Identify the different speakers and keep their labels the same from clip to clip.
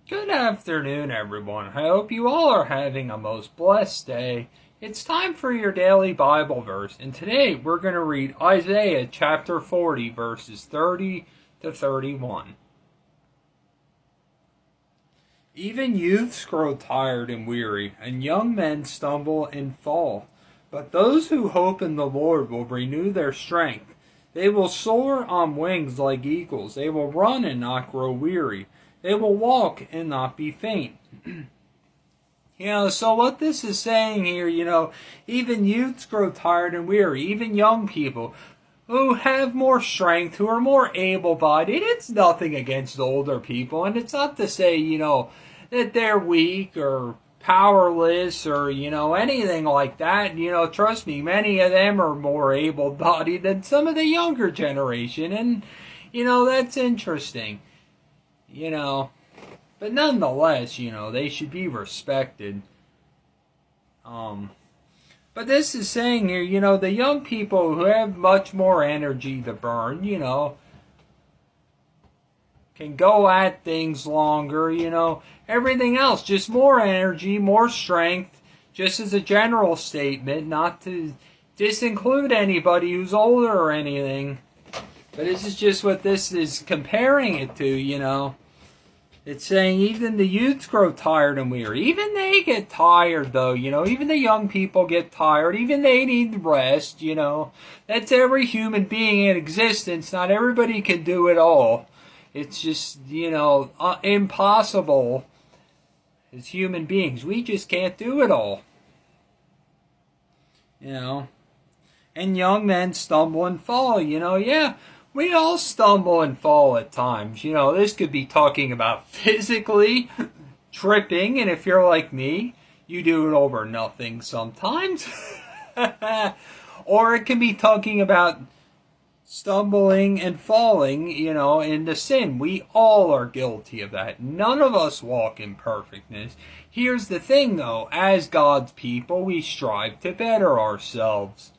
Speaker 1: Good afternoon, everyone. I hope you all are having a most blessed day. It's time for your daily Bible verse, and today we're going to read Isaiah chapter 40, verses 30 to 31. Even youths grow tired and weary, and young men stumble and fall. But those who hope in the Lord will renew their strength. They will soar on wings like eagles. They will run and not grow weary. They will walk and not be faint. So what this is saying here, even youths grow tired and weary. Even young people who have more strength, who are more able-bodied. It's nothing against older people, and it's not to say, that they're weak or powerless or, anything like that. Trust me, many of them are more able-bodied than some of the younger generation, and, that's interesting. But nonetheless, they should be respected. But this is saying here, the young people who have much more energy to burn, can go at things longer, everything else, just more energy, more strength, just as a general statement, not to disinclude anybody who's older or anything. But this is just what this is comparing it to, It's saying even the youths grow tired and weary. Even they get tired, though, Even the young people get tired. Even they need rest, That's every human being in existence. Not everybody can do it all. It's just, impossible as human beings. We just can't do it all. And young men stumble and fall, we all stumble and fall at times. This could be talking about physically tripping, and if you're like me, you do it over nothing sometimes. Or it can be talking about stumbling and falling, into sin. We all are guilty of that. None of us walk in perfectness. Here's the thing, though. As God's people, we strive to better ourselves.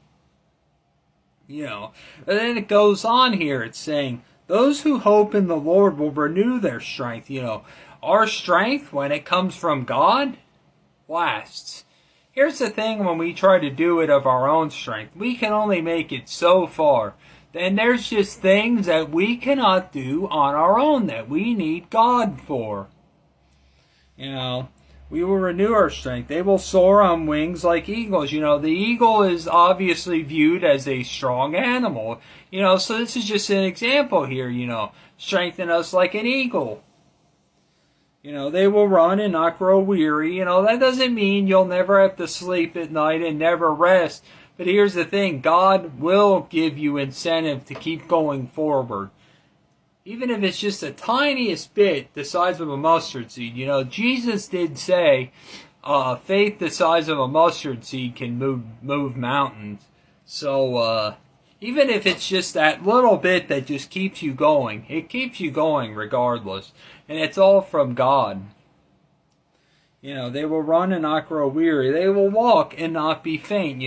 Speaker 1: And then it goes on here. It's saying, those who hope in the Lord will renew their strength. Our strength, when it comes from God, lasts. Here's the thing, when we try to do it of our own strength, we can only make it so far. Then there's just things that we cannot do on our own that we need God for. We will renew our strength. They will soar on wings like eagles. The eagle is obviously viewed as a strong animal. So this is just an example here, strengthen us like an eagle. They will run and not grow weary. That doesn't mean you'll never have to sleep at night and never rest. But here's the thing, God will give you incentive to keep going forward. Even if it's just the tiniest bit, the size of a mustard seed. Jesus did say, faith the size of a mustard seed can move mountains. So, even if it's just that little bit that just keeps you going, it keeps you going regardless. And it's all from God. They will run and not grow weary. They will walk and not be faint,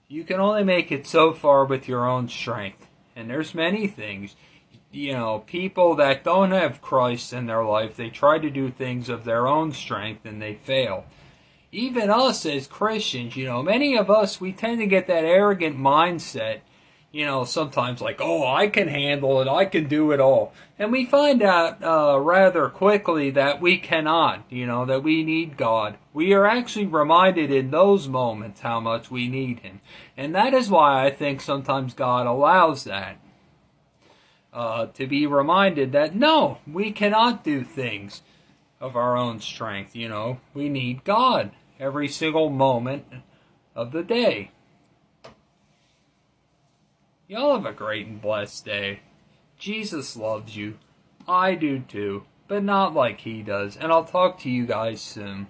Speaker 1: You can only make it so far with your own strength. And there's many things. People that don't have Christ in their life, they try to do things of their own strength and they fail. Even us as Christians, many of us, we tend to get that arrogant mindset, sometimes like, oh, I can handle it, I can do it all. And we find out rather quickly that we cannot, that we need God. We are actually reminded in those moments how much we need Him. And that is why I think sometimes God allows that. To be reminded that, no, we cannot do things of our own strength, We need God every single moment of the day. Y'all have a great and blessed day. Jesus loves you. I do too, but not like He does. And I'll talk to you guys soon.